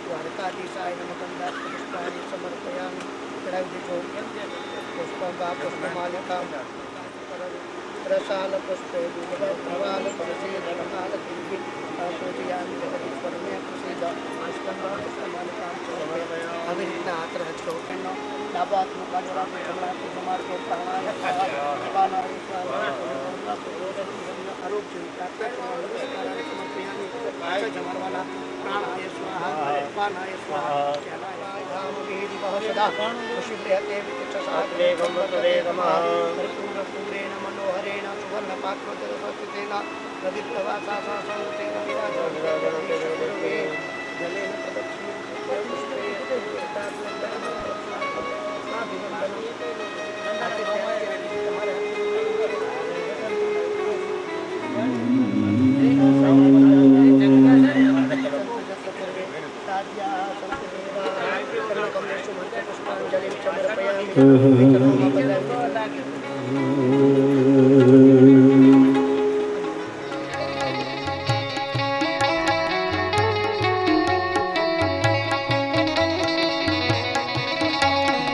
द्वारकाधीशाय नमः पुष्पाणि समर्पयामि चढ़ावी दीजो पुष्पं वा पुष्पमालिकां रसाल पुष्पे दुर्वाल तुलसीदलमाल पूजयामि जगदीश्वरमे प्रसीद पुष्पं वा पुष्पमालिकां समर्पयामि अविघ्न आत्रहतो लाभात्मकाजरात्म समरात्म समार्को प्राणाय प्राणाय आरोग्य समर्पयामि जमरवाला प्राणाय स्वाहा पानाय स्वाहा चलाय धाम वेदी वह सदा शिवते विचक्षसाग्रे गमतरे नमः पूरेण मनोहरेण सुवर्ण पात्रोदरसतेन प्रदीप्तवासा संतेन विराजते जलेन प्रदक्षिणं पुष्पे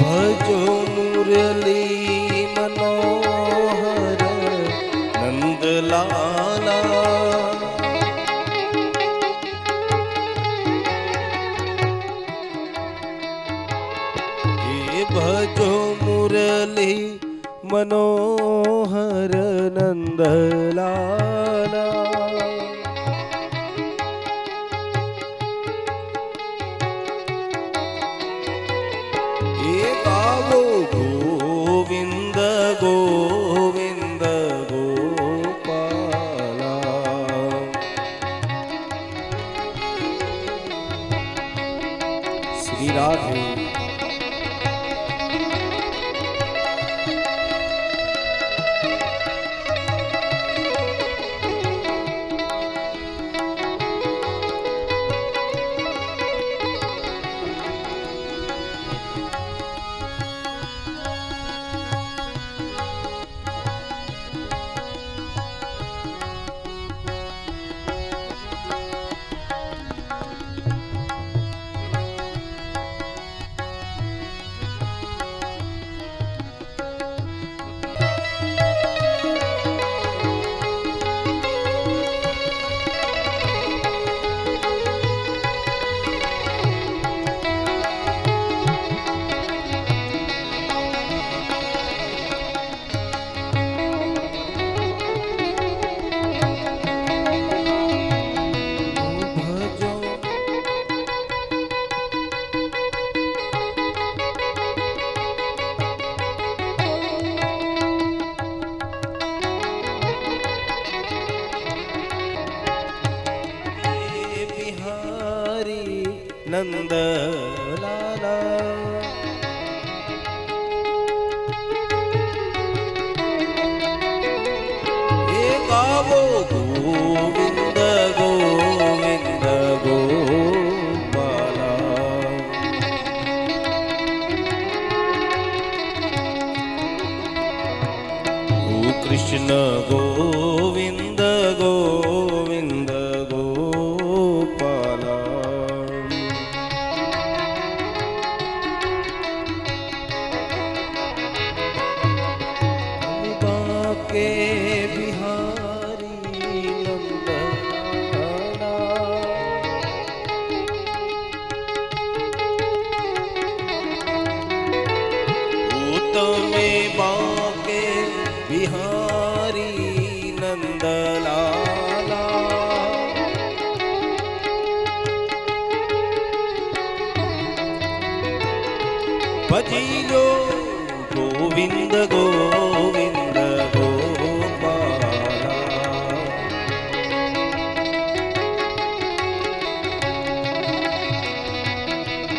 भजो मुरली मनोहर नंदलाला भजो मुरली मनोहर नंदलाला गावो गोविंद गोविंद गोपाला श्री राधे नंद लाला गावो गोविंद गोविंद गोपाला गो कृष्ण गोविंद गोविंद गोपाला के बिहारी नंदलाला में बाके बिहारी नंदलाला भजी लो गोविंद गोविंद गोपाला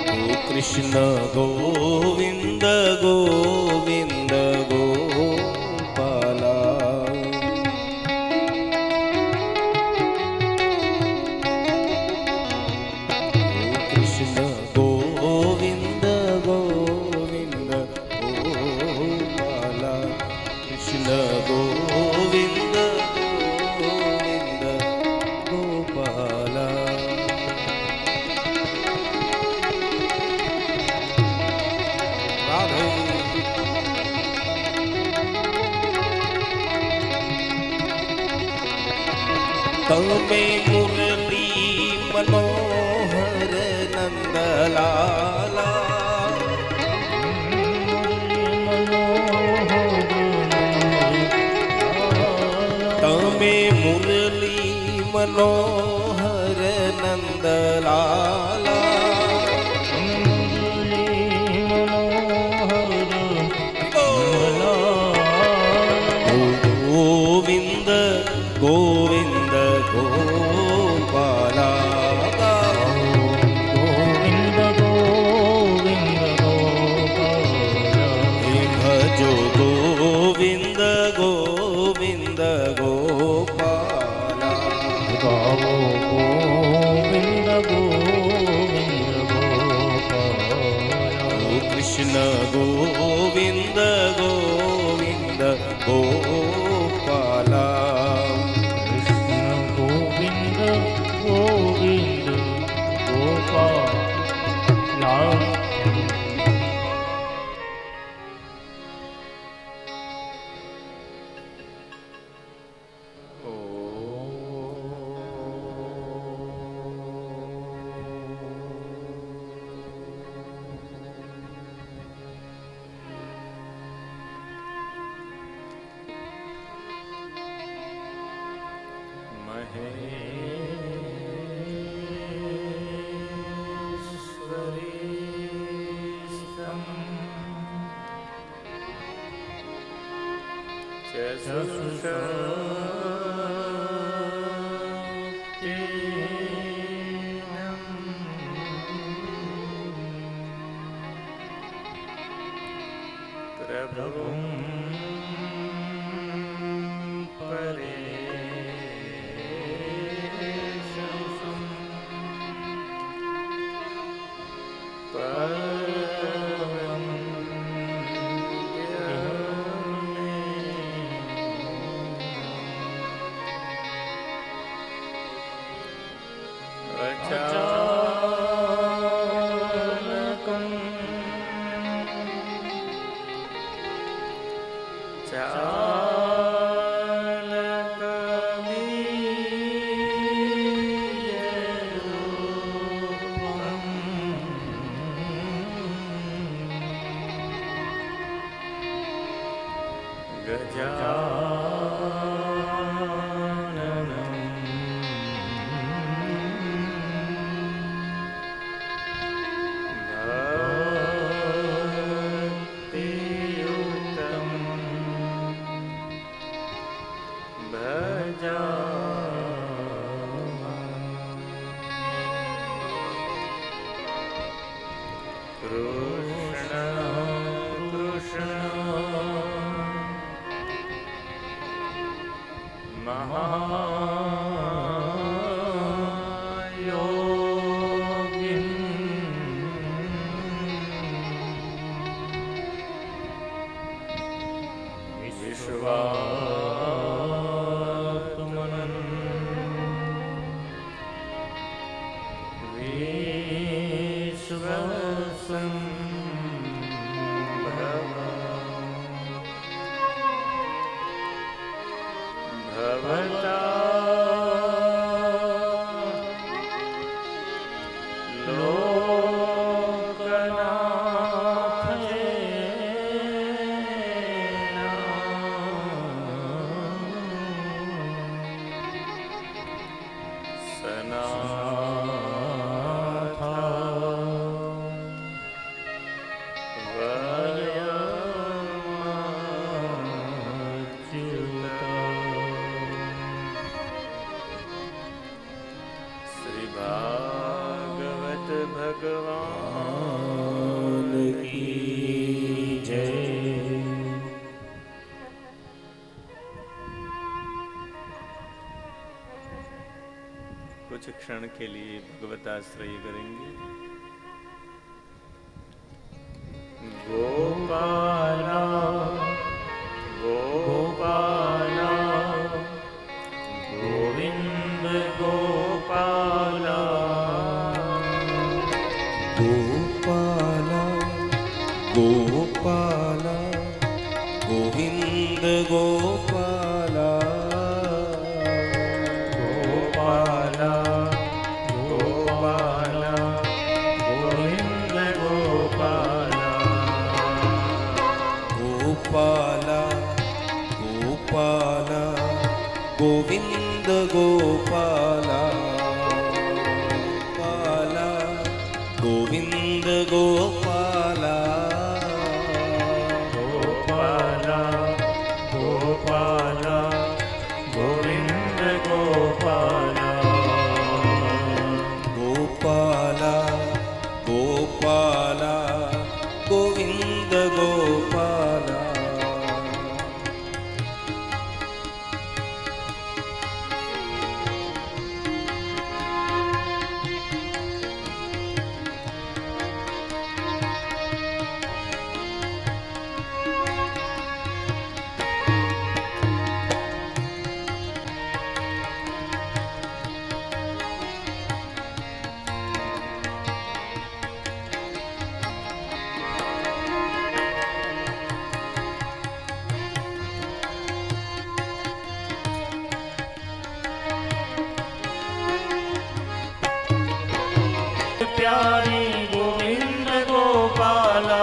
गो कृष्ण गोविंद गोविंद गोपाला गो कृष्ण गोविंद गोविंद गोपाला कृष्ण गोविंद गोविंद गोपाला તમે મુરલી મનોહર નંદલાલા તમે મુરલી મનોહર નંદલાલા ગોવિંદ ગોવિંદ ગોપાલા ગોવિંદ ગોવિંદ ગોપાલા ભજો ગોવિંદ ગોવિંદ ગોપાલા ગાવો ગોવિંદ ગોવિંદ ગોપાલા કૃષ્ણ ગોવિંદ ગોવિંદ ગોપાલા કૃષ્ણ ગોવિંદ ગોવિંદ ગોપાલા कुछ क्षण के लिए भगवताश्रय करेंगे। गोपाला गोपाला गोविंद गोपाला गोपाला गोपाला गोविंद गोपाला गोपाला प्यारी गोविंद गोपाला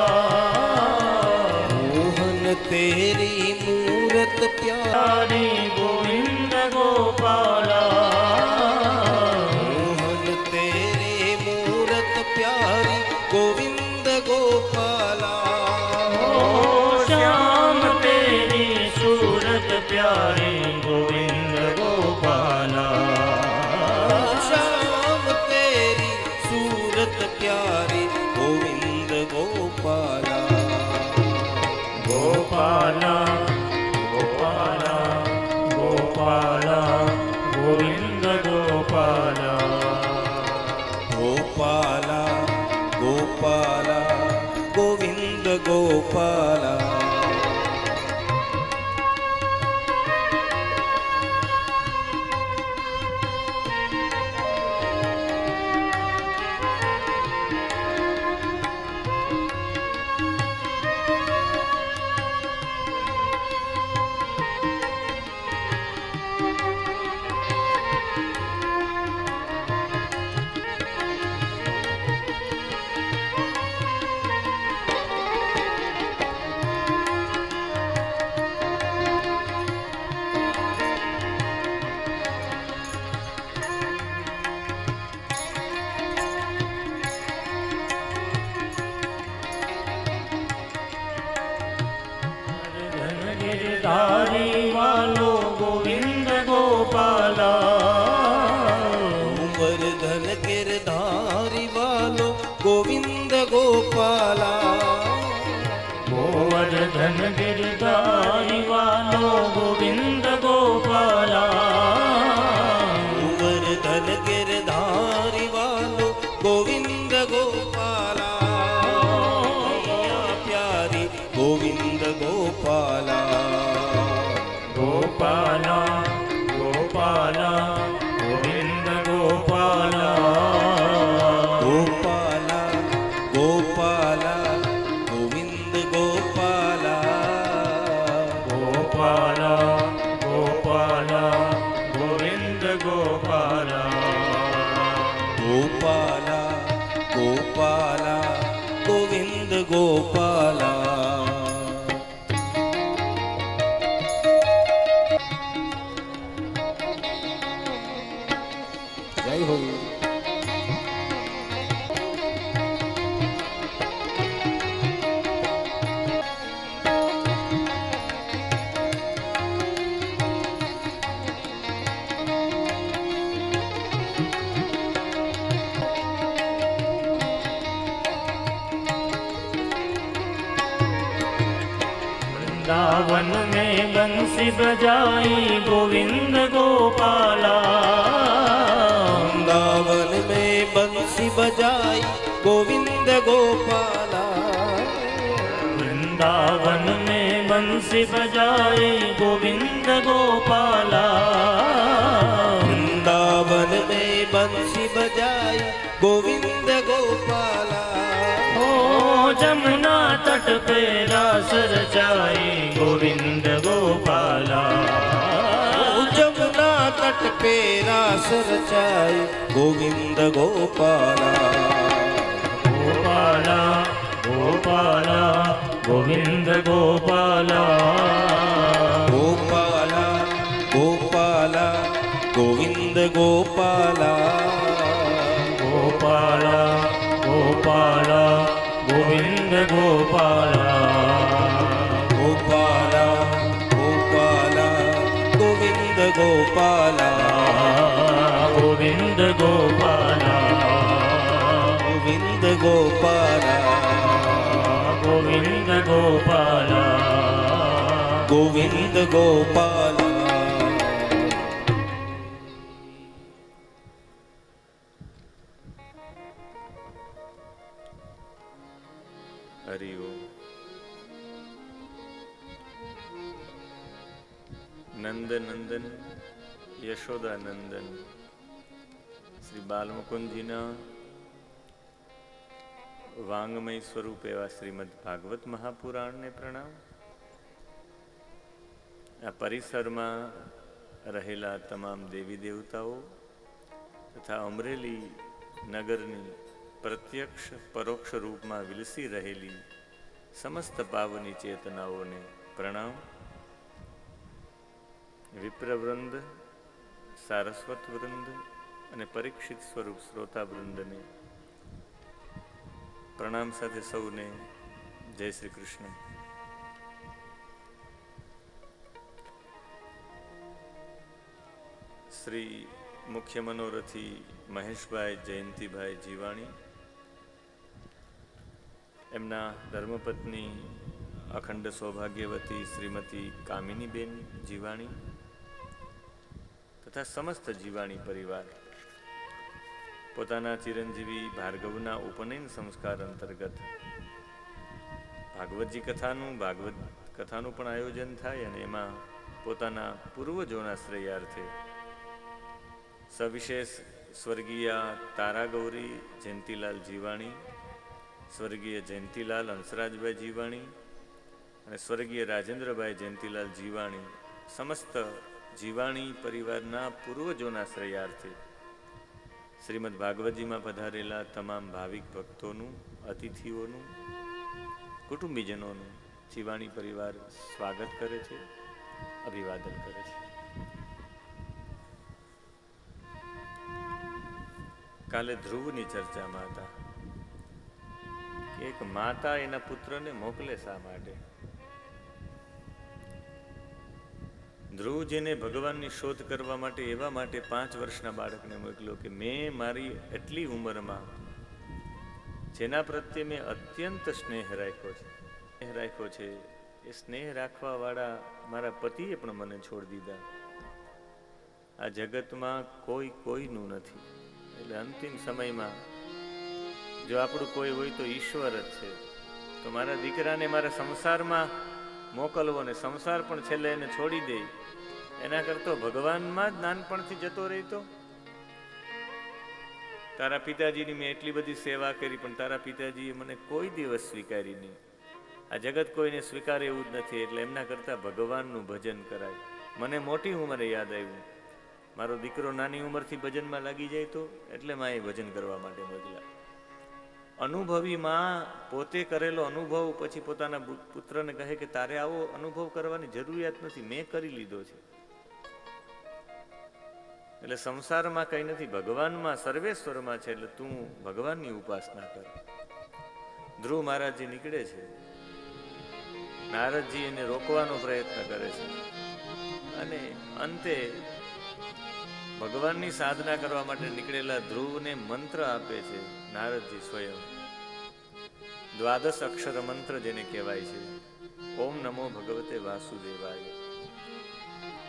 मोहन तेरी मूरत प्यारी प्यारी गोविंद गोपाला मोहन तेरी मूरत प्यारी गोविंद गोपाला ओ श्याम तेरी सूरत प्यारी गोविंद गोपाला श्याम तेरी सूरत प्यारी गोविंद गोपाला गोपाला गोपाला गोपाला गोविंद गोपाला गोपाला गोपाला गोविंद गोपाला गिरधारी वालो गोविंद गोपाला गोवर्धन गिरधारी वालो गोविंद गोपाला गोवर्धन गिरधारी वालो गोविंद गोपाला गोवर्धन गिरधारी वालो गोविंद गोपाला मैया प्यारी गोविंद गोपाला गोपाला गोपाला गोविंद गोपाला गोपाला गोपाला गोविंद गोपाला गोपाला गोपाला गोविंद गोपाला गोपाला गोपाला गोविंद गोपाला जय हो वृंदावन में बंसी बजाई गोविंद गोपाला वृंदावन में बंसी बजाई गोविंद गोपाला वृंदावन में बंसी बजाई गोविंद गोपाला वृंदावन में बंसी बजाई गोविंद गोपाला ओ जमुना तट पे रास रचाई गोविंद गोपाला जमुना तट पे रास रचाई गोविंद गोपाला गोपाला गोपाला गोविंद गोपाला गोपाला गोपाला गोविंद गोपाला गोपाला गोपाला गोविंद गोपाला गोपाला गोपाला गोविंद गोपाला गोविंद गोपाला गोविंद गोपाला गोविंद गोपाला गोविंद गोपाला हरि ओम। नंद नंदन यशोदा नंदन શ્રી બાલમુકુંદજીના વાંગમય સ્વરૂપ એવા શ્રીમદ ભાગવત મહાપુરાણને પ્રણામ. આ પરિસરમાં રહેલા તમામ દેવી દેવતાઓ તથા અમરેલી નગરની પ્રત્યક્ષ પરોક્ષ રૂપમાં વિલસી રહેલી સમસ્ત પાવની ચેતનાઓને પ્રણામ. વિપ્રવૃંદ, સારસ્વત વૃંદ અને પરીક્ષિત સ્વરૂપ શ્રોતા વૃંદને પ્રણામ સાથે સૌને જય શ્રી કૃષ્ણ. શ્રી મુખ્ય મનોરથી મહેશભાઈ જયંતિભાઈ જીવાણી, એમના ધર્મપત્ની અખંડ સૌભાગ્યવતી શ્રીમતી કામિનીબેન જીવાણી તથા સમસ્ત જીવાણી પરિવાર પોતાના ચિરંજીવી ભાર્ગવના ઉપનયન સંસ્કાર અંતર્ગત ભાગવતજી ભાગવત કથાનું પણ આયોજન થાય અને એમાં પોતાના પૂર્વજોના શ્રેયાર્થે સવિશેષ સ્વર્ગીય તારાગૌરી જયંતિલાલ જીવાણી, સ્વર્ગીય જયંતિલાલ હંસરાજભાઈ જીવાણી અને સ્વર્ગીય રાજેન્દ્રભાઈ જયંતિલાલ જીવાણી, સમસ્ત જીવાણી પરિવારના પૂર્વજોના શ્રેયાર્થે શ્રીમદ ભાગવતજીમાં પધારેલા તમામ ભાવિક ભક્તોનું, અતિથિઓનું, કુટુંબીજનોનું જીવાણી પરિવાર સ્વાગત કરે છે, અભિવાદન કરે છે. કાલે ધ્રુવની ચર્ચામાં હતા કે એક માતા એના પુત્રને મોકલે શા માટે? ધ્રુવ જેને ભગવાનની શોધ કરવા માટે એવા માટે 5 વર્ષના બાળકને મોકલ્યો કે મેં મારી એટલી ઉંમરમાં જેના પ્રત્યે મેં અત્યંત સ્નેહ રાખ્યો છે એ સ્નેહ રાખવાવાળા મારા પતિએ પણ મને છોડી દીધા. આ જગતમાં કોઈનું નથી. એટલે અંતિમ સમયમાં જો આપણું કોઈ હોય તો ઈશ્વર જ છે. તો મારા દીકરાને મારા સંસારમાં મોકલવો ને સંસાર પણ છેલ્લે એને છોડી દે એના કરતો ભગવાનમાં જ નાનપણથી જતો રહેતો. તારા પિતાજીની મેં એટલી બધી સેવા કરી પણ તારા પિતાજીએ મને કોઈ દિવસ સ્વીકારી નહીં. આ જગત કોઈને સ્વીકારે એવું જ નથી. એટલે એમના કરતાં ભગવાનનું ભજન કરાય. મને મોટી ઉંમરે યાદ આવ્યું, મારો દીકરો નાની ઉંમરથી ભજનમાં લાગી જાય તો એટલે માએ ભજન કરવા માટે મોકલ્યા. અનુભવી માં પોતે કરેલો અનુભવ પછી પોતાના પુત્રને કહે કે તારે આવો અનુભવ કરવાની જરૂરિયાત નથી, મેં કરી લીધો છે. એટલે સંસારમાં કઈ નથી, ભગવાનમાં સર્વેશ્વરમાં છે. એટલે તું ભગવાનની ઉપાસના કર. ધ્રુવ મહારાજજી નીકળે છે. નારદજી એને રોકવાનો પ્રયત્ન કરે છે અને અંતે ભગવાનની સાધના કરવા માટે નીકળેલા ધ્રુવને મંત્ર આપે છે નારદજી સ્વયં. 12 અક્ષર મંત્ર જેને કહેવાય છે, ઓમ નમો ભગવતે વાસુદેવાય.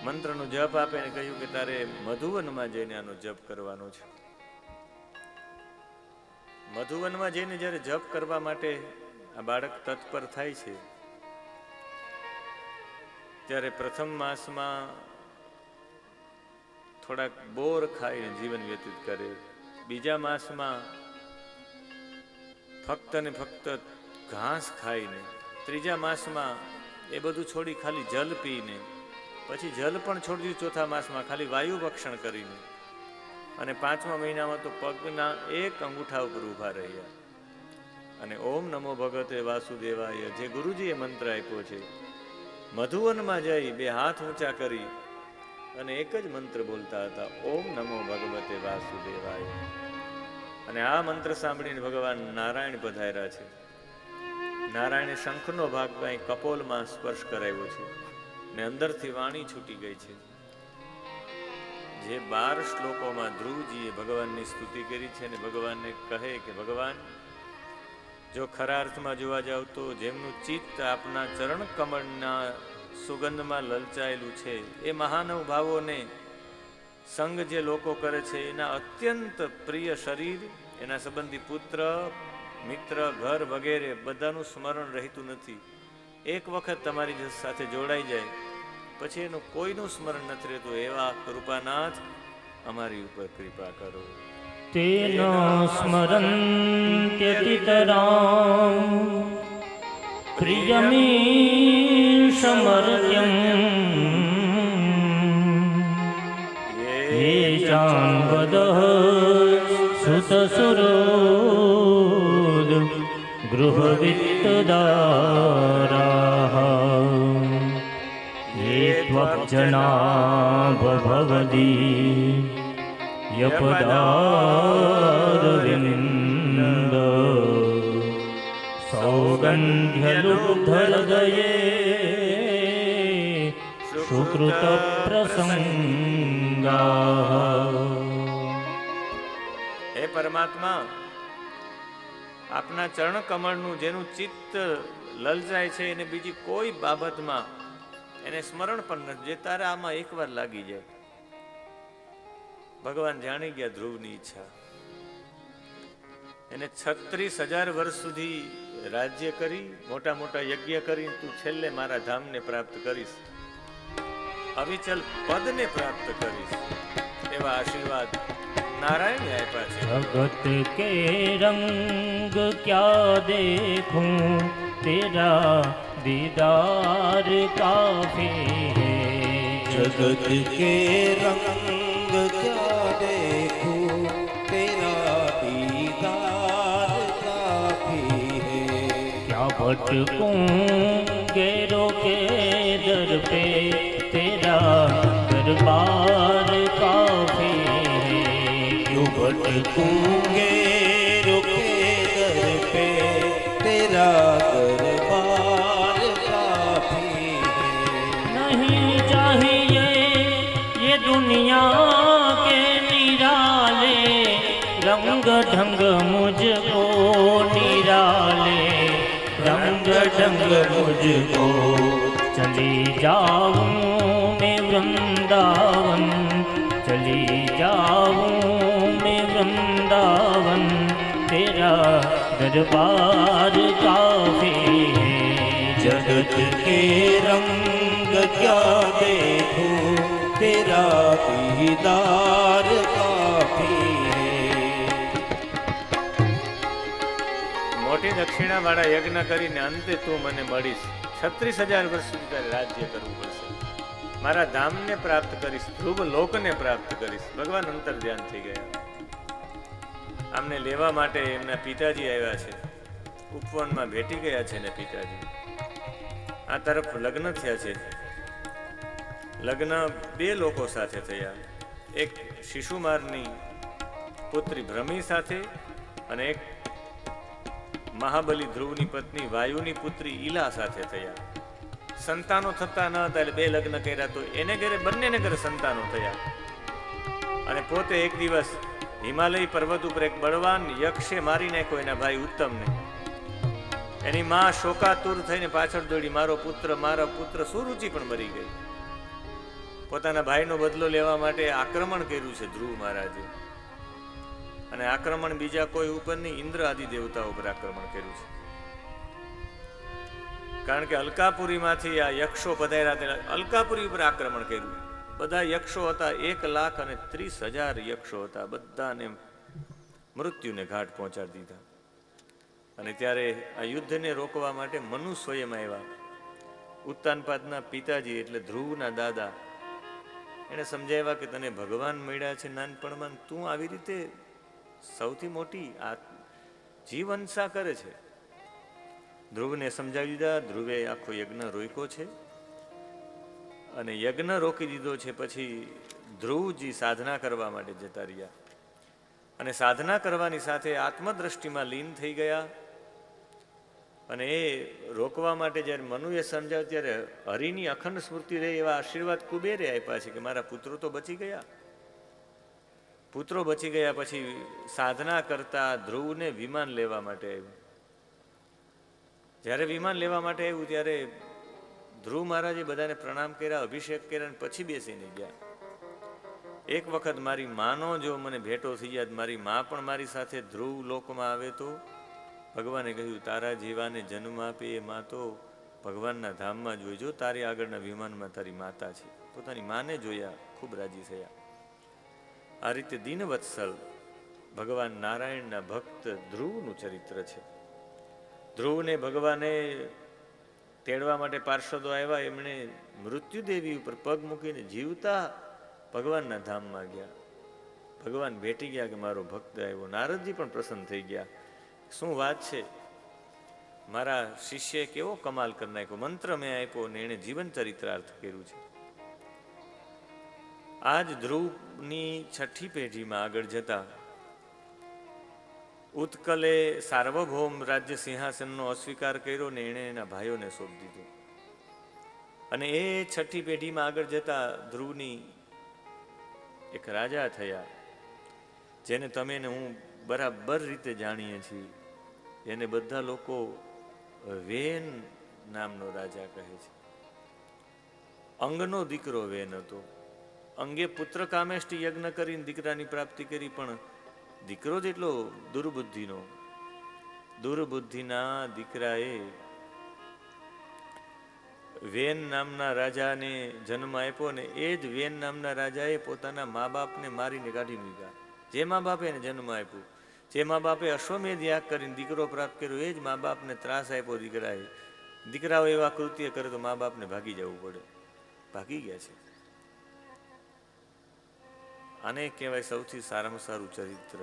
મંત્રનો જપ આપે અને કહ્યું કે તારે મધુવનમાં જઈને આનો જપ કરવાનો છે. મધુવનમાં જઈને જ્યારે જપ કરવા માટે આ બાળક તત્પર થાય છે ત્યારે પ્રથમ માસમાં થોડાક બોર ખાઈને જીવન વ્યતીત કરે. બીજા માસમાં ફક્ત ને ફક્ત ઘાસ ખાઈને, ત્રીજા માસમાં એ બધું છોડી ખાલી જલ પીને, પછી જલ પણ છોડી દીધું ચોથા માસમાં ખાલી વાયુ ભક્ષણ કરીને, અને 5મા મહિનામાં તો પગના એક અંગૂઠા ઉપર ઊભા રહ્યા. અને ઓમ નમો ભગવતે વાસુદેવાય જે ગુરુજીએ મંત્ર આપ્યો છે, મધુવનમાં જઈ 2 હાથ ઊંચા કરી અને એક જ મંત્ર બોલતા હતા, ઓમ નમો ભગવતે વાસુદેવાય. અને આ મંત્ર સાંભળીને ભગવાન નારાયણ પધાર્યા છે. નારાયણે શંખનો ભાગ કઈ કપોલમાં સ્પર્શ કરાવ્યો છે ને અંદરથી વાણી છૂટી ગઈ છે. જે 12 શ્લોકોમાં ધ્રુવજીએ ભગવાનની સ્તુતિ કરી છે ને ભગવાનને કહે કે ભગવાન, જો ખરા અર્થમાં જોવા જાવ તો જેમનું ચિત્ત આપના ચરણ કમળના સુગંધમાં લલચાયેલું છે એ મહાનુભાવોને સંગ જે લોકો કરે છે એના અત્યંત પ્રિય શરીર, એના સંબંધી પુત્ર, મિત્ર, ઘર વગેરે બધાનું સ્મરણ રહેતું નથી. એક વખત તમારી સાથે જોડાઈ જાય પછી એનું કોઈનું સ્મરણ નથી રહેતું. એવા કૃપાનાથ અમારી ઉપર કૃપા કરો. તેના સ્મરન્ત્યતિતરાં પ્રિયમીશમર્ત્યં ये चान्वदः सुतसुरो गृहवित्तदाराः ये त्वब्जना यपदारविन्द सौगन्ध्यलुब्धहृदये सुकृतप्रसङ्गाः। હે પરમાત્મા, આપના ચરણ કમળનું જેનું ચિત્ત લલચાય છે એને બીજી કોઈ બાબતમાં એને સ્મરણ પણ નથી, જે તારે આમાં એકવાર લાગી જાય. ભગવાન જાણી ગયા ધ્રુવની ઈચ્છા. એને 36,000 વર્ષ સુધી રાજ્ય કરી, મોટા મોટા યજ્ઞ કરી, તું છેલ્લે મારા ધામને પ્રાપ્ત કરીશ, અવિચલ પદને પ્રાપ્ત કરીશ, એવા આશીર્વાદ નારાયણ આપ્યા છે. जगत के रंग क्या देखूं तेरा दीदार काफी है। जगत के रंग क्या देखूं तेरा दीदार काफी है। क्या भटकूं गैरों के दर पे तेरा दरबार काफी है। क्यों भटकूंगे रुके दर पे तेरा दरबार काफी है। नहीं चाहिए ये दुनिया के निराले रंग ढंग मुझको निराले रंग ढंग मुझको चली जाऊं मैं वृंदावन चली जाऊं मैं वृंदावन तेरा दरबार काफी है। जगत के रंग क्या देखूं तेरा दीदार काफी है। મોટી દક્ષિણા વાળા યજ્ઞ કરીને અંતે તું મને મળીશ. 36,000 વર્ષ સુધી તારે રાજ્ય કરવું પડશે. મારા ધામને પ્રાપ્ત કરીશ, ધ્રુવ લોકને પ્રાપ્ત કરીશ. ભગવાન અંતર ધ્યાન થઈ ગયા. આમને લેવા માટે એમના પિતાજી આવ્યા છે, ઉપવનમાં ભેટી ગયા છે ને પિતાજી. આ તરફ લગ્ન થયા છે. લગ્ન બે લોકો સાથે થયા, એક શિશુમારની પુત્રી ભ્રમી સાથે અને એક મહાબલી ધ્રુવની પત્ની વાયુની પુત્રી ઈલા સાથે થયા. સંતાનો થતા ન હતા એટલે બે લગ્ન કર્યા, તો એને ઘરે બંનેને ઘરે સંતાનો થયા. અને પોતે એક દિવસ હિમાલય પર્વત ઉપર એક બળવાન યક્ષે મારી નાખ્યો એના ભાઈ ઉત્તમને. એની માં શોકાતુર થઈને પાછળ દોડી, મારા પુત્ર સુરુચિ પણ મરી ગઈ. પોતાના ભાઈનો બદલો લેવા માટે આક્રમણ કર્યું છે ધ્રુવ મહારાજે. અને આક્રમણ બીજા કોઈ ઉપર નહીં, ઇન્દ્ર આદિ દેવતા ઉપર આક્રમણ કર્યું છે. કારણ કે અલકાપુરીમાંથી આ યક્ષો પધાર્યા, અલકાપુરી ઉપર આક્રમણ કર્યું. બધા યક્ષો હતા, 1,30,000 યક્ષો હતા, બધાને મૃત્યુને ઘાટ પહોંચાડી દીધા. અને ત્યારે આ યુદ્ધને રોકવા માટે મનુ સ્વયં આવ્યા. ઉત્તાનપાદના પિતાજી એટલે ધ્રુવના દાદા એને સમજાવ્યા કે તને ભગવાન મળ્યા છે નાનપણમાં, તું આવી રીતે સૌથી મોટી આ જીવંશા કરે છે. ધ્રુવને સમજાવી દીધા. ધ્રુવે આખો યજ્ઞ રોક્યો છે અને યજ્ઞ રોકી દીધો છે. પછી ધ્રુવજી સાધના કરવા માટે જતા રહ્યા અને સાધના કરવાની સાથે આત્મદ્રષ્ટિમાં લીન થઈ ગયા. અને એ રોકવા માટે જ્યારે મનુએ સમજાવ્યું ત્યારે હરિની અખંડ સ્મૃતિ રહે એવા આશીર્વાદ કુબેરે આપ્યા છે કે મારા પુત્રો તો બચી ગયા. પુત્રો બચી ગયા પછી સાધના કરતા ધ્રુવને વિમાન લેવા માટે આવ્યું. જ્યારે વિમાન લેવા માટે આવ્યું ત્યારે ધ્રુવ મહારાજે બધાને પ્રણામ કર્યા, અભિષેક કર્યા અને પછી બેસીને ગયા. એક વખત મારી માનો જો મને ભેટો થઈ જાય, મારી મા પણ મારી સાથે ધ્રુવ લોકમાં આવે તો ભગવાને કહ્યું તારા જેવાને જન્મ આપે એ મા તો ભગવાનના ધામમાં જોઈજો, તારી આગળના વિમાનમાં તારી માતા છે. પોતાની માને જોયા, ખૂબ રાજી થયા. આ રીતે દીનવત્સલ ભગવાન નારાયણના ભક્ત ધ્રુવનું ચરિત્ર છે. ધ્રુવને ભગવાને તેડવા માટે પાર્ષદો આવ્યા. એમણે મૃત્યુદેવી ઉપર પગ મૂકીને જીવતા ભગવાનના ધામમાં ગયા. ભગવાન ભેટી ગયા કે મારો ભક્ત આવ્યો. નારદજી પણ પ્રસન્ન થઈ ગયા. શું વાત છે? મારા શિષ્યએ કેવો કમાલ કરી નાખ્યો, મંત્ર મેં આપ્યો ને એણે જીવન ચરિત્રાર્થ કર્યું છે. આજ ધ્રુવની 6ઠી પેઢીમાં આગળ જતા ઉત્કલે સાર્વભૌમ રાજ્ય સિંહાસનનો અસ્વીકાર કર્યો ને એણે એના ભાઈઓને સોંપી દીધું. અને એ 6ઠી પેઢીમાં આગળ જતા ધ્રુવની એક રાજા થયા, જેને તમે ને હું બરાબર રીતે જાણીએ છીએ. એને બધા લોકો વેન નામનો રાજા કહે છે. અંગનો દીકરો વેન હતો. અંગે પુત્ર કામેષ્ટી યજ્ઞ કરીને દીકરાની પ્રાપ્તિ કરી, પણ દીકરો જેટલો દુર્બુદ્ધિના દીકરાએ વેન નામના રાજાને જન્મ આપ્યો ને એ જ વેન નામના રાજાએ પોતાના મા બાપને મારીને કાઢી મૂક્યા. જે મા બાપે એને જન્મ આપ્યો, જે મા બાપે અશ્વમેધ યાગ કરીને દીકરો પ્રાપ્ત કર્યો, એ જ મા બાપને ત્રાસ આપ્યો દીકરાએ. દીકરાઓ એવા કૃત્ય કરે તો મા બાપને ભાગી જવું પડે. ભાગી ગયા છે. આને કહેવાય સૌથી સારામાં સારું ચરિત્ર.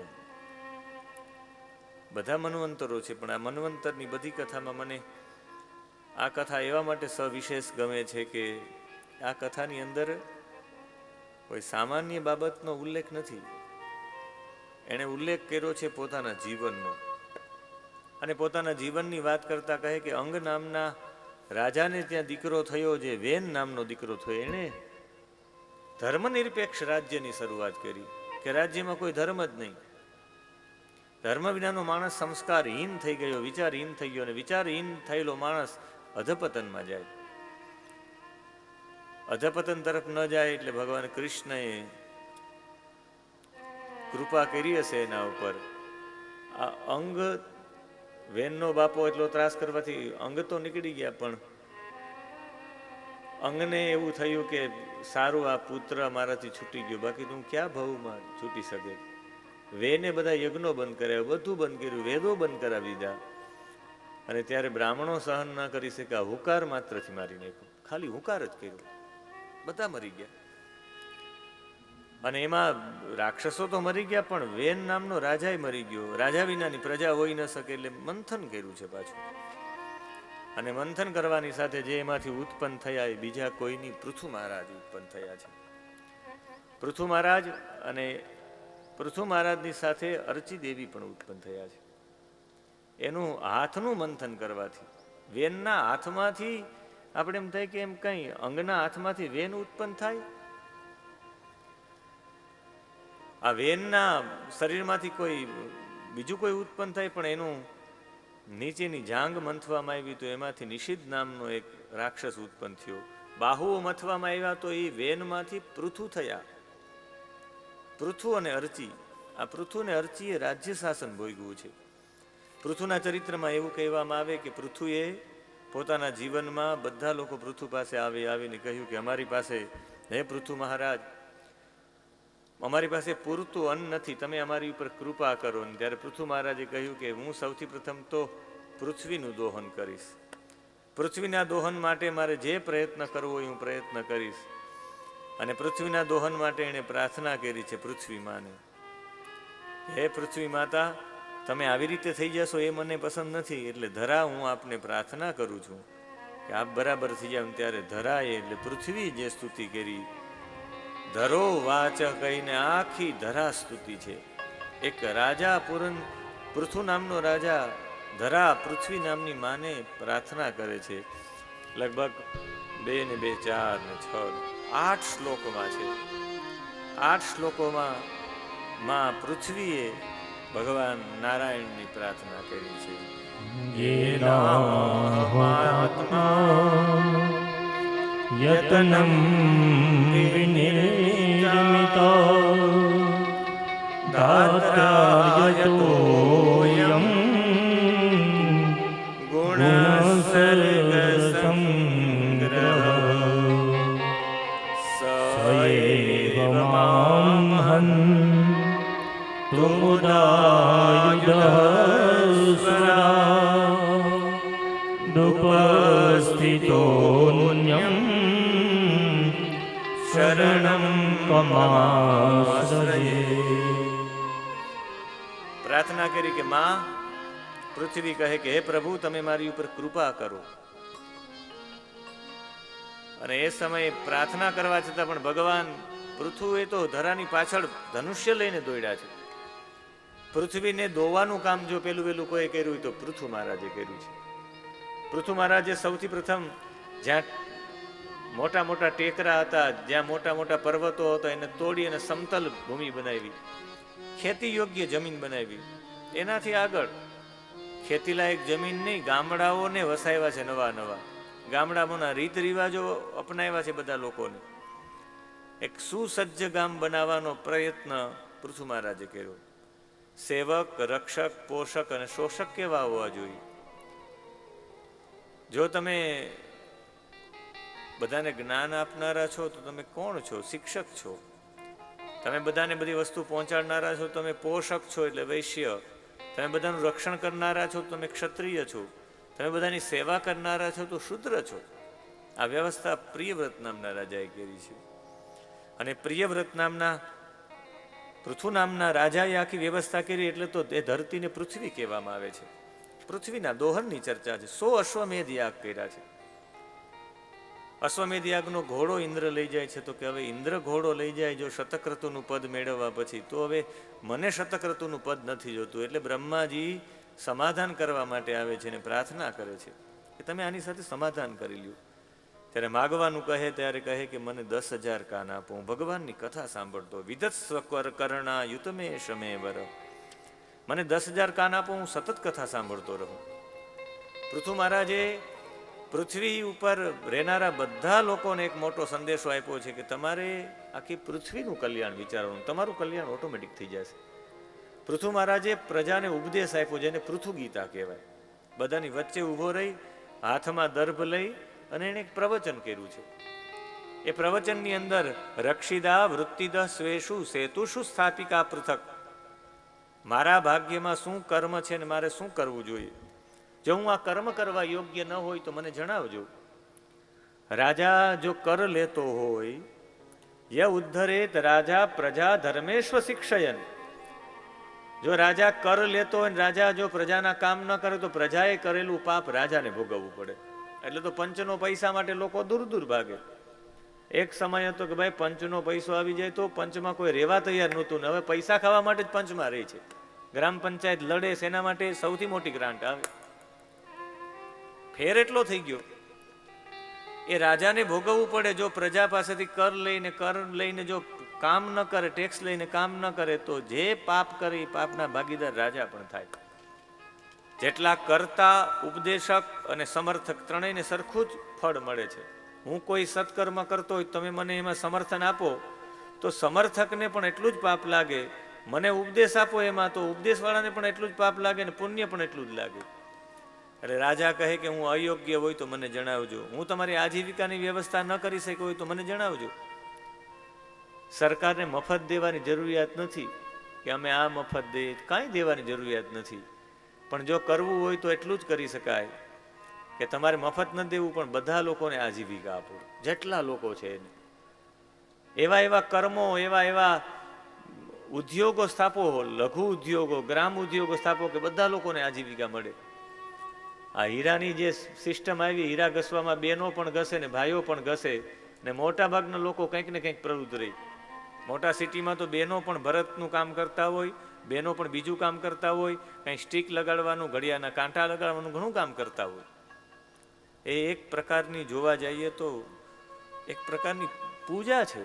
બધા મન્વંતરો છે, પણ આ મન્વંતરની બધી કથામાં મને આ કથા એવા માટે સવિશેષ ગમે છે કે આ કથાની અંદર કોઈ સામાન્ય બાબતનો ઉલ્લેખ નથી. એણે ઉલ્લેખ કર્યો છે પોતાના જીવનનો. અને પોતાના જીવનની વાત કરતા કહે કે અંગ નામના રાજાને ત્યાં દીકરો થયો, જે વેન નામનો દીકરો થયો, એણે ધર્મનિરપેક્ષ રાજ્યની શરૂઆત કરી કે રાજ્યમાં કોઈ ધર્મ જ નહીં. ધર્મ વિનાનો માણસ સંસ્કારહીન થઈ ગયો, વિચારહીન થઈ ગયો, અને વિચારહીન થયેલો માણસ અધપતનમાં જાય. અધપતન તરફ ન જાય એટલે ભગવાન કૃષ્ણએ કૃપા કરી હશે એના ઉપર. આ અંગ વેનનો બાપો એટલો ત્રાસ કરવાથી અંગ તો નીકળી ગયા, પણ અંગને એવું થયું કે સારું આ પુત્ર મારાથી છૂટી ગયો, બાકી તું ક્યાં ભાવમાં છૂટી શકે. વેને બધા યજ્ઞો બંધ કરાવ્યા, બધું બંધ કર્યું, વેદો બંધ કરાવી દીધા. અને ત્યારે બ્રાહ્મણો સહન ન કરી શક્યા, હુકાર માત્રથી મારી નાખ્યો. ખાલી હુકાર જ કર્યો, બધા મરી ગયા. અને એમાં રાક્ષસો તો મરી ગયા, પણ વેન નામનો રાજાએ મરી ગયો. રાજા વિનાની પ્રજા હોઈ ન શકે એટલે મંથન કર્યું છે પાછું. અને મંથન કરવાની સાથે જે એમાંથી ઉત્પન્ન થયા એ બીજા કોઈની પૃથુ મહારાજ ઉત્પન્ન થયા છે. પૃથુ મહારાજ અને પૃથુ મહારાજની સાથે અર્ચી દેવી પણ ઉત્પન્ન થયા છે. એનું હાથનું મંથન કરવાથી, વેનના હાથમાંથી આપણે એમ થાય કે એમ કઈ અંગના હાથમાંથી વેન ઉત્પન્ન થાય. આ વેનના શરીરમાંથી કોઈ બીજું કોઈ ઉત્પન્ન થાય, પણ એનું નીચેની જાંગ મંથવામાં આવી તો એમાંથી નિષિદ્ધ નામનો એક રાક્ષસ ઉત્પન્ન થયો. બાહુઓ મથવામાં આવ્યા તો એ વેનમાંથી પૃથુ થયા. પૃથુ અને અર્ચી, આ પૃથુ અને અર્ચીએ રાજ્ય શાસન ભોગવ્યું છે. પૃથુના ચરિત્રમાં એવું કહેવામાં આવે કે પૃથુએ પોતાના જીવનમાં બધા લોકો પૃથુ પાસે આવીને કહ્યું કે અમારી પાસે, હે પૃથુ મહારાજ, અમારી પાસે પૂરતું અન્ન નથી, તમે અમારી ઉપર કૃપા કરો. ને ત્યારે પૃથુ મહારાજે કહ્યું કે હું સૌથી પ્રથમ તો પૃથ્વીનું દોહન કરીશ. પૃથ્વીના દોહન માટે મારે જે પ્રયત્ન કરવો એ હું પ્રયત્ન કરીશ. અને પૃથ્વીના દોહન માટે એણે પ્રાર્થના કરી છે પૃથ્વી માને, હે પૃથ્વી માતા, તમે આવી રીતે થઈ જશો એ મને પસંદ નથી, એટલે ધરા હું આપને પ્રાર્થના કરું છું કે આપ બરાબર થઈ જાવ. ત્યારે ધરાએ એટલે પૃથ્વી જે સ્તુતિ કરી, ધરો વાચ કહીને આખી ધરા સ્તુતિ છે. એક રાજા પૃથુ નામનો રાજા ધરા પૃથ્વી નામની માને પ્રાર્થના કરે છે. લગભગ 2 ને 2 4 ને 6 8 શ્લોકોમાં છે. 8 શ્લોકોમાં માં પૃથ્વીએ ભગવાન નારાયણની પ્રાર્થના કરી છે. યતનમ વિનિર્મિતા દાત્રાયતોયમ ગુણસર્ગ સંગ્રહ સએવ મામ હન તુમુદાયુધસ્વરા દુપસ્થિતોન્યમ શરણમ કમાશ્રયે. પ્રાર્થના કરી કે માં, પૃથ્વી કહે કે હે પ્રભુ, તમે મારી ઉપર કૃપા કરો. અને એ સમયે પ્રાર્થના કરવા છતાં પણ ભગવાન પૃથ્વી તો ધરાની પાછળ ધનુષ્ય લઈને દોડ્યા છે. પૃથ્વીને દોવાનું કામ જો પેલું કોઈ કર્યું હોય તો પૃથુ મહારાજે કર્યું છે. પૃથુ મહારાજે સૌથી પ્રથમ જ્યાં મોટા મોટા ટેકરા હતા, જ્યાં મોટા મોટા પર્વતો હતા, એને તોડી અને સમતલ ભૂમિ બનાવી, ખેતી યોગ્ય જમીન બનાવી. એનાથી આગળ ખેતીલાયક જમીન નહીં, ગામડાઓને વસાવ્યા છે, નવા નવા ગામડાઓના રીત રિવાજો અપનાવ્યા છે બધા લોકોને. એક સુસજ્જ ગામ બનાવવાનો પ્રયત્ન પૃથુ મહારાજે કર્યો. સેવક, રક્ષક, પોષક અને શોષક કેવા હોવા જોઈએ? જો તમે બધાને જ્ઞાન આપનારા છો તો તમે કોણ છો? શિક્ષક છો. તમે બધાને બધી વસ્તુ પહોંચાડનારા છો, તમે પોષક છો એટલે વૈશ્ય. તમે બધાનું રક્ષણ કરનારા છો, તમે ક્ષત્રિય છો. તમે બધાની સેવા કરનારા છો તો શૂદ્ર છો. આ વ્યવસ્થા પ્રિયવ્રત નામના રાજાએ કરી છે. અને પ્રિયવ્રત નામના પૃથુ નામના રાજાએ આખી વ્યવસ્થા કરી એટલે તો એ ધરતીને પૃથ્વી કહેવામાં આવે છે. પૃથ્વીના દોહનની ચર્ચા છે. 100 અશ્વમેધ યાગ કર્યા છે. અશ્વમેધ યાગનો ઘોડો ઇન્દ્ર લઈ જાય છે, તો કે હવે ઇન્દ્ર ઘોડો લઈ જાય જો શતક્રતુનું પદ મેળવવા પછી, તો હવે મને શતક્રતુનું પદ નથી જોતું. એટલે બ્રહ્માજી સમાધાન કરવા માટે આવે છે અને પ્રાર્થના કરે છે કે તમે આની સાથે સમાધાન કરી લ્યો. ત્યારે માગવાનું કહે ત્યારે કહે કે મને 10,000 કાન આપો, હું ભગવાનની કથા સાંભળતો. વિદત્સ્વ કર્ણા યુતમે શમે વર, મને 10,000 કાન આપો, હું સતત કથા સાંભળતો રહું. પૃથુ મહારાજે પૃથ્વી ઉપર રહેનારા બધા લોકોને એક મોટો સંદેશો આપ્યો છે કે તમારે આખી પૃથ્વીનું કલ્યાણ વિચારવાનું, તમારું કલ્યાણ ઓટોમેટિક થઈ જશે. પૃથુ મહારાજે પ્રજાને ઉપદેશ આપ્યો, જેને પૃથુ ગીતા કહેવાય. બધાની વચ્ચે ઊભો રહી, હાથમાં દર્ભ લઈ અને એને એક પ્રવચન કર્યું છે. એ પ્રવચનની અંદર રક્ષિદા વૃત્તિદ સ્વેષુ સેતુષુ સ્થાપિકા પૃથક, મારા ભાગ્યમાં શું કર્મ છે ને મારે શું કરવું જોઈએ. જો હું આ કર્મ કરવા યોગ્ય ન હોય તો મને જણાવજો. રાજા જો કર લેતો હોય, ય ઉદ્ધરેત રાજા પ્રજા ધર્મેશ્વ શિક્ષયન, જો રાજા કર લેતો હોય, રાજા જો પ્રજાના કામ ન કરે તો પ્રજાએ કરેલું પાપ રાજાને ભોગવવું પડે. એટલે તો પંચનો પૈસા માટે લોકો દૂર દૂર ભાગે. એક સમય હતો કે ભાઈ પંચનો પૈસો આવી જાય તો પંચમાં કોઈ રહેવા તૈયાર નહોતું, ને હવે પૈસા ખાવા માટે જ પંચમાં રહે છે. ગ્રામ પંચાયત લડે છે એના માટે સૌથી મોટી ગ્રાન્ટ આવે. ફેર એટલો થઈ ગયો, એ રાજાને ભોગવવું પડે. જો પ્રજા પાસેથી કર લઈને જો કામ ન કરે, ટેક્સ લઈને કામ ન કરે, તો જે પાપ કરે એ પાપના ભાગીદાર રાજા પણ થાય. જેટલા કરતા, ઉપદેશક અને સમર્થક ત્રણેયને સરખું જ ફળ મળે છે. હું કોઈ સત્કર્મ કરતો હોય, તમે મને એમાં સમર્થન આપો તો સમર્થકને પણ એટલું જ પાપ લાગે, મને ઉપદેશ આપો એમાં તો ઉપદેશવાળાને પણ એટલું જ પાપ લાગે ને પુણ્ય પણ એટલું જ લાગે. એટલે રાજા કહે કે હું અયોગ્ય હોય તો મને જણાવજો, હું તમારી આજીવિકાની વ્યવસ્થા ન કરી શક્યો હોય તો મને જણાવજો. સરકારને મફત દેવાની જરૂરિયાત નથી કે અમે આ મફત દઈએ, કાંઈ દેવાની જરૂરિયાત નથી. પણ જો કરવું હોય તો એટલું જ કરી શકાય કે તમારે મફત ન દેવું, પણ બધા લોકોને આજીવિકા આપો, જેટલા લોકો છે એને. એવા એવા કર્મો, એવા એવા ઉદ્યોગો સ્થાપો, લઘુ ઉદ્યોગો, ગ્રામ ઉદ્યોગો સ્થાપો કે બધા લોકોને આજીવિકા મળે. આ હીરાની જે સિસ્ટમ આવી, હીરા ઘસવામાં બહેનો પણ ઘસે ને ભાઈઓ પણ ઘસે, ને મોટા ભાગના લોકો કંઈક ને કંઈક પ્રવૃત્ત રહી. મોટા સિટીમાં તો બહેનો પણ ભરતનું કામ કરતા હોય, બહેનો પણ બીજું કામ કરતા હોય, કંઈ સ્ટીક લગાડવાનું, ઘડિયાળના કાંટા લગાડવાનું ઘણું કામ કરતા હોય. એ એક પ્રકારની જોવા જઈએ તો એક પ્રકારની પૂજા છે.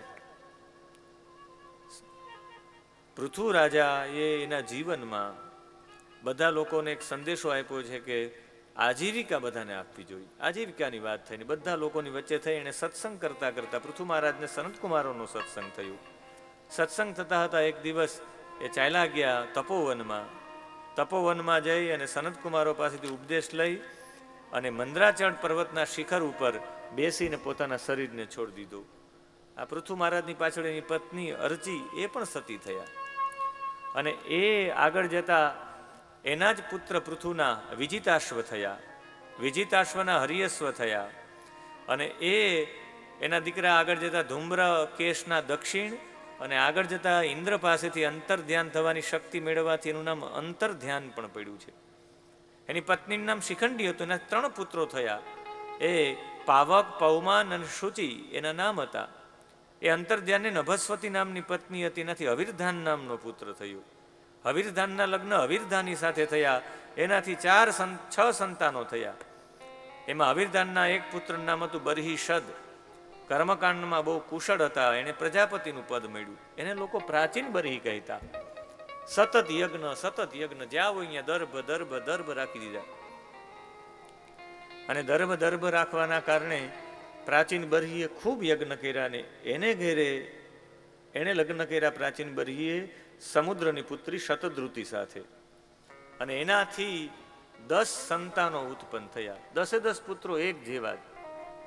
પૃથુ રાજા એ એના જીવનમાં બધા લોકોને એક સંદેશો આપ્યો છે કે આજીવિકા બધાને આપવી જોઈએ. આજીવિકાની વાત થઈને બધા લોકોની વચ્ચે થઈ એને સત્સંગ કરતા કરતા પૃથુ મહારાજને સનતકુમારોનો સત્સંગ થયું. સત્સંગ થતા હતા એક દિવસ એ ચાલ્યા ગયા તપોવનમાં. તપોવનમાં જઈ અને સનતકુમારો પાસેથી ઉપદેશ લઈ અને મંદરાચળ પર્વતના શિખર ઉપર બેસીને પોતાના શરીરને છોડી દીધું. આ પૃથુ મહારાજની પાછળ એની પત્ની અરજી એ પણ સતી થયા. અને એ આગળ જતા એના જ પુત્ર પૃથુના વિજિતાશ્વ થયા, વિજિતાશ્વના હરિયશ્વ થયા. અને એના દીકરા આગળ જતા ધૂમ્ર કેશના દક્ષિણ, અને આગળ જતા ઇન્દ્ર પાસેથી અંતર ધ્યાન થવાની શક્તિ મેળવવાથી એનું નામ અંતર ધ્યાન પણ પડ્યું છે. એની પત્નીનું નામ શિખંડી હતું. એના 3 પુત્રો થયા. એ પાવક, પૌમાન અને શુચિ એના નામ હતા. એ અંતર્ધ્યાને નભસ્વતી નામની પત્ની હતી, એનાથી અવિર્ધાન નામનો પુત્ર થયો. અવિર્ધાનના લગ્ન અવિર્ધાની સાથે થયા. એનાથી 6 સંતાનો થયા. એમાં અવિર્ધાનના એક પુત્રનું નામ હતું બરહિષદ. કર્મકાંડમાં બહુ કુશળ હતા. એને પ્રજાપતિનું પદ મળ્યું. એને લોકો પ્રાચીન બરહી કહેતા. સતત યજ્ઞ જ્યાં હોય અહીંયા દર્ભ રાખી દીધા. અને દર્ભ રાખવાના કારણે પ્રાચીન બરહીએ ખૂબ યજ્ઞ કર્યા. ને એને લગ્ન કર્યા પ્રાચીન બરહીએ સમુદ્રની પુત્રી શતદ્રુતિ સાથે. અને એનાથી 10 સંતાનો ઉત્પન્ન થયા. 10 પુત્રો એક જેવા,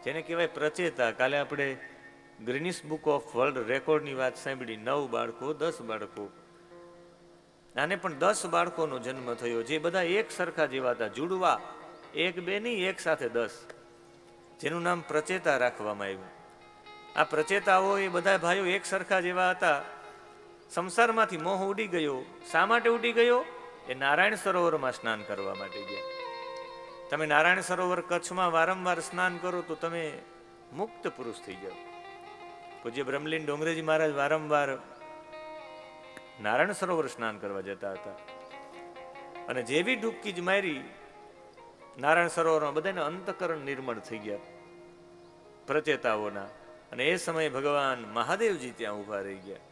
જેને કહેવાય પ્રચેતા. કાલે આપણે ગ્રીનિસ બુક ઓફ વર્લ્ડ રેકોર્ડની વાત સાંભળી. 9 બાળકો, 10 બાળકો. આને પણ 10 બાળકોનો જન્મ થયો, જે બધા એક સરખા જેવા હતા, જુડવા. 1 2 નહીં, એક સાથે 10, જેનું નામ પ્રચેતા રાખવામાં આવ્યું. આ પ્રચેતાઓ એ બધા ભાઈઓ એક સરખા જેવા હતા. સંસારમાંથી મોહ ઉડી ગયો. શા માટે ઉડી ગયો? એ નારાયણ સરોવરમાં સ્નાન કરવા માટે ગયા. તમે નારાયણ સરોવર કચ્છમાં વારંવાર સ્નાન કરો તો તમે મુક્ત પુરુષ થઈ જાઓ. પૂજ્ય બ્રહ્મલીન ડોંગરેજી મહારાજ વારંવાર નારાયણ સરોવર સ્નાન કરવા જતા હતા. અને જેવી ડૂબકી જ મારી નારાયણ સરોવરમાં બધાને અંતકરણ નિર્મળ થઈ ગયા પ્રચેતાઓના. અને એ સમયે ભગવાન મહાદેવજી ત્યાં ઊભા રહી ગયા.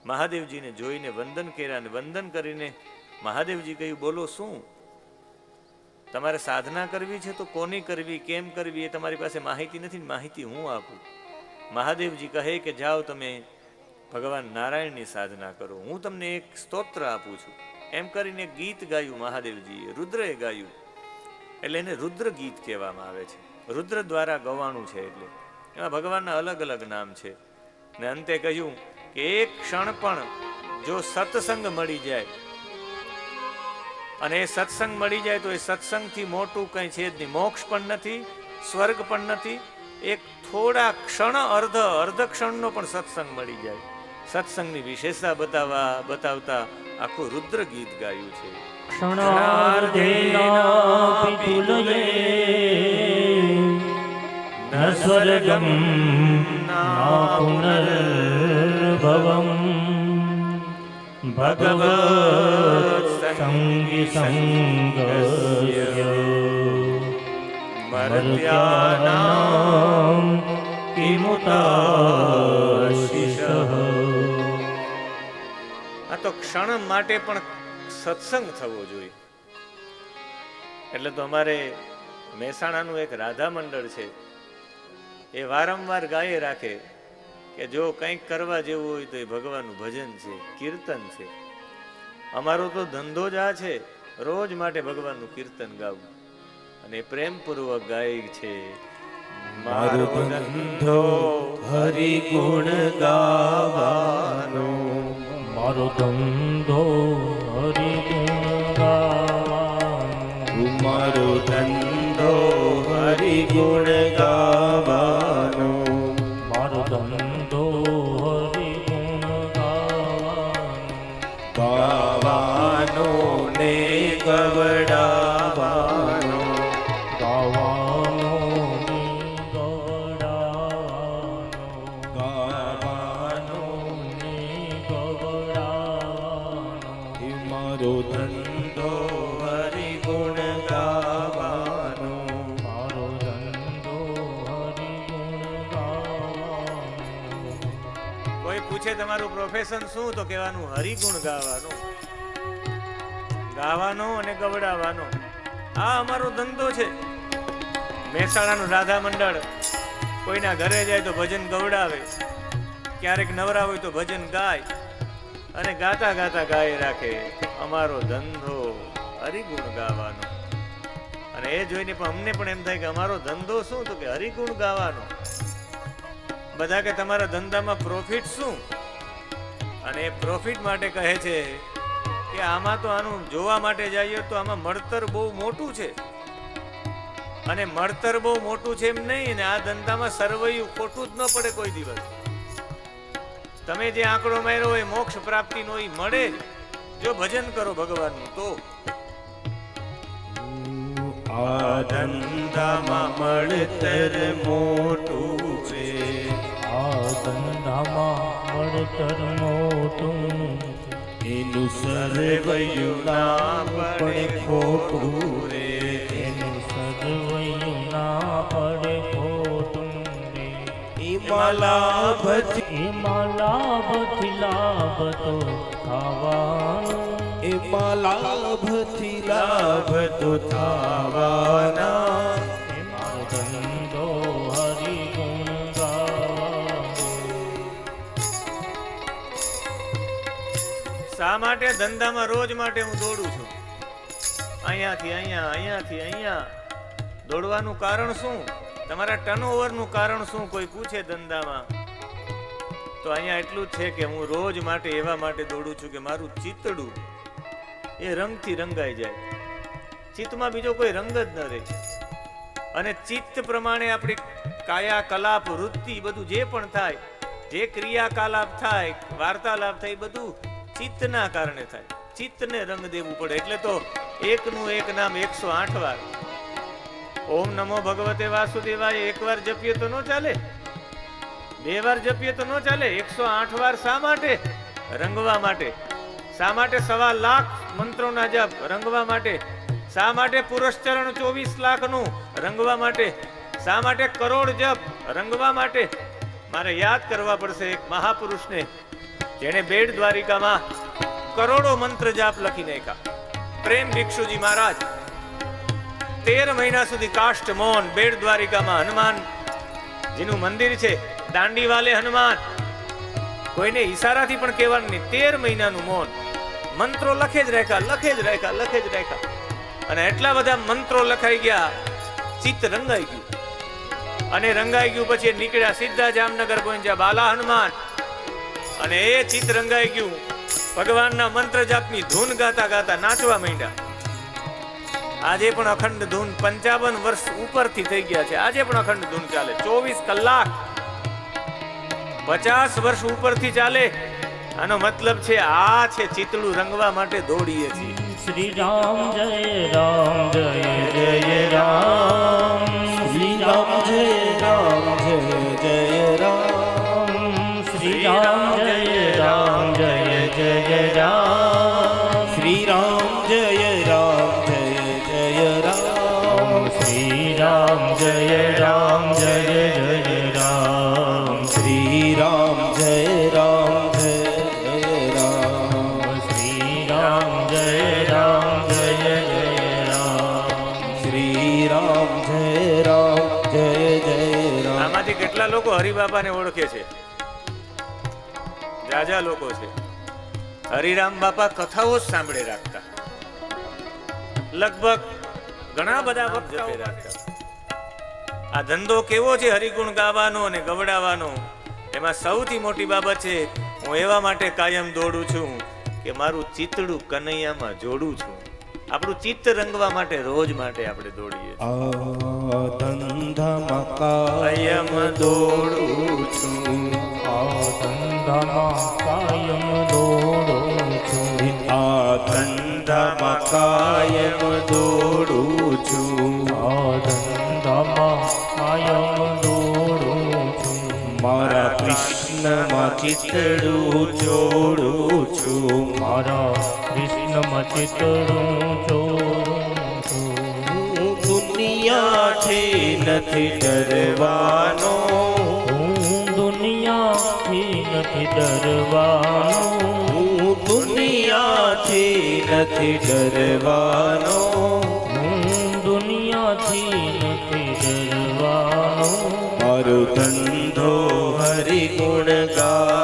મહાદેવજીને જોઈને વંદન કર્યા. અને વંદન કરીને મહાદેવજી કહ્યું, બોલો શું તમારે સાધના કરવી છે? તો કોની કરવી, કેમ કરવી, એ તમારી પાસે માહિતી નથી. માહિતી હું આપું. મહાદેવજી કહે કે જાઓ તમે ભગવાન નારાયણની સાધના કરો, હું તમને એક સ્તોત્ર આપું છું. એમ કરીને ગીત ગાયું મહાદેવજીએ, રુદ્રએ ગાયું. એટલે એને રુદ્ર ગીત કહેવામાં આવે છે. રુદ્ર દ્વારા ગવાણું છે. એટલે એમાં ભગવાનના અલગ અલગ નામ છે. ને અંતે કહ્યું કે એક ક્ષણ પણ જો સત્સંગ મળી જાય, અને એ સત્સંગ મળી જાય તો એ સત્સંગથી મોટું કંઈ છે જ નહીં. મોક્ષ પણ નથી, સ્વર્ગ પણ નથી. એક થોડા ક્ષણ, અર્ધ ક્ષણનો પણ સત્સંગ મળી જાય. સત્સંગની વિશેષતા બતાવતા આખું રુદ્ર ગીત ગાયું છે. ક્ષણાર્ધેનાપી તુલયે ન સ્વર્ગમ ના પુનર્ભવમ ભગવત સંગી સંગસ્ય મર્ત્યાનામ કિમુતાશિષઃ. આ તો ક્ષણ માટે પણ સત્સંગ થવો જોઈએ. એટલે તો અમારે મહેસાણાનું એક રાધા મંડળ છે. એ વારંવાર ગાયે રાખે કે જો કંઈક કરવા જેવું હોય તો એ ભગવાનનું ભજન છે, કીર્તન છે. અમારો તો ધંધો જ આ છે, રોજ માટે ભગવાનનું કીર્તન ગાવું. અને પ્રેમપૂર્વક ગાય છે, મારો ધંધો હરિ ગુણ ગાવાનો, મારો ધંધો હરિ ગુણ ગાવાનો, મારો ધંધો હરિ ગુણ ગાવાનો, મારો ધંધો હરિ ગુણ ગાવાનો, ગાવાનો ને ગવડાવવાનો, ગાવાનો ને ગવડાવાનો, ગાવાનો ને ગવડાવાનો, મારો ધંધો હરિ ગુણ ગાવાનો, મારો ધંધો હરિ ગુણ ગાવાનો. કોઈ પૂછે તમારું પ્રોફેશન શું, તો કહેવાનું હરિગુણ ગાવાનો. ગાવાનો અને ગવડાવવાનો આ અમારો ધંધો છે. મહેસાણાનું રાધા મંડળ કોઈના ઘરે જાય તો ભજન ગવડાવે, ક્યારેક નવરા હોય તો ભજન ગાય, અને ગાતા ગાતા ગાય રાખે અમારો ધંધો હરિગુણ ગાવાનો. અને એ જોઈને પણ અમને પણ એમ થાય કે અમારો ધંધો શું, તો કે હરિગુણ ગાવાનો. બધા કે તમારા ધંધામાં પ્રોફિટ શું? અને એ પ્રોફિટ માટે કહે છે કે આમાં તો આનું જોવા માટે જઈએ તો આમાં મળતર બહુ મોટું છે. અને મળતર બહુ મોટું છે એમ નહીં, ને આ ધંધામાં સરવૈયું ખોટું જ ન પડે કોઈ દિવસ. તમે જે આંકડો માર્યો હોય મોક્ષ પ્રાપ્તિનો એ મળે જ, જો ભજન કરો ભગવાનનું તો. આ ધંધામાં મળતર મોટું છે. આ ધંધામાં મળતર મોટું એનું સર્વયું ના પડે ખોટું રે. એનું સદવયું ના પડે ખોટું રે. એમાં લાભથી એમાં લાભથી લાભ તો ખાવાનો. એમાં લાભથી લાભ તો થવાના. મારો ધંધો હરિ ગુણ ગાવાનો. શા માટે ધંધામાં રોજ માટે હું દોડું છું? અહીંયાથી અહીંયા, અહીંયાથી અહીંયા દોડવાનું કારણ શું? તમારા ટર્નઓવરનું કારણ શું? કોઈ પૂછે ધંધામાં તો અહીંયા એટલું જ છે કે હું રોજ માટે એવા માટે દોડું છું કે મારું ચિત્તડું એ રંગથી રંગાઈ જાય. ચિત્તમાં બીજો કોઈ રંગ જ ન રહે. અને ચિત્ત પ્રમાણે આપણી કાયા કલાપ વૃત્તિ બધું જે પણ થાય, જે ક્રિયાકલાપ થાય, વાર્તાલાપ થાય, બધું ચિત્તના કારણે થાય. ચિત્તને રંગ દેવું પડે. એટલે તો એકનું એક નામ 108 વાર. ઓમ નમો ભગવતે વાસુદેવાય એક વાર જપીએ તો ન ચાલે, 2 વાર જપીએ તો ન ચાલે. 108 વાર શા માટે? રંગવા માટે. શા માટે 1.25 લાખ મંત્રોના જપ? રંગવા માટે. શા માટે પુરસ્ચરણ 24 લાખનું? રંગવા માટે. શા માટે કરોડ જપ? રંગવા માટે. મારે યાદ કરવા પડશે એક મહાપુરુષને જેણે બેડ દ્વારિકામાં કરોડો મંત્ર જાપ લખી નાખ્યા. પ્રેમ ભિક્ષુજી મહારાજ 13 મહિના સુધી કાષ્ઠ મૌન બેડ દ્વારિકામાં હનુમાન જેનું મંદિર છે, દાંડી વાલે હનુમાન, કોઈને ઈશારાથી પણ કહેવાનું નહીં. 13 મહિનાનું મૌન. મંત્રો લખે જ રાખ્યા, લખે જ રાખ્યા, લખે જ રાખ્યા. અને એટલા બધા મંત્રો લખાઈ ગયા, ચિત્ત રંગાઈ ગયું. અને રંગાઈ ગયું પછી નીકળ્યા સીધા જામનગર પહોંચ્યા બાલા હનુમાન. અને એ ચિત્ત રંગાઈ ગયું. ભગવાનના મંત્ર જાપની ધૂન ગાતા ગાતા નાચવા માંડ્યા. આજે પણ અખંડ ધૂન 55 વર્ષ ઉપરથી થઈ ગયા છે. આજે પણ અખંડ ધૂન ચાલે 24 કલાક, 50 વર્ષ ઉપરથી ચાલે. આનો મતલબ છે આ છે ચિતડું રંગવા માટે દોડીએ છીએ. શ્રી રામ જય રામ જય જય રામ. શ્રી રામ જય રામ જય જય રામ. શ્રી રામ જય રામ જય જય રામ. શ્રી રામ જય રામ જય જય રામ. શ્રી રામ જય રામ જય જય રામ. શ્રી રામ જય રામ જય જય રામ. શ્રી રામ જય રામ જય જય રામ. શ્રી રામ જય રામ જય જય રામ. આમાંથી કેટલા લોકો હરિબાપાને ઓળખે છે? જાજા લોકો છે. હરિરામ બાપા કથાઓ જ સાંભળે રાખતા, લગભગ ઘણા બધા વક્તાઓ રાખતા. આ ધંધો કેવો છે હરિગુણ ગાવાનો અને ગવડાવવાનો? એમાં સૌથી મોટી બાબત છે હું એવા માટે કાયમ દોડું છું કે મારું ચિત્તડું કનૈયામાં જોડું છું. આપણું ચિત્ત રંગવા માટે રોજ માટે આપણે દોડીએ. આ ધંધામાં કાયમ દોડું છું. આ ધંધામાં કાયમ દોડું છું. આ ધંધામાં કાયમ દોડું છું. આ ધંધામાં કાયમ દોડું છું. મારા કૃષ્ણમાં ચિતડું જોડું છું. મારા કૃષ્ણમાં ચિતડું જોડું છું. હું દુનિયાથી નથી ડરવાનો. હું દુનિયાથી નથી ડરવાનો. હું દુનિયાથી નથી ડરવાનો. હું દુનિયાથી નથી ડરવાનો. મારો ધંધો હરિગુણ ગા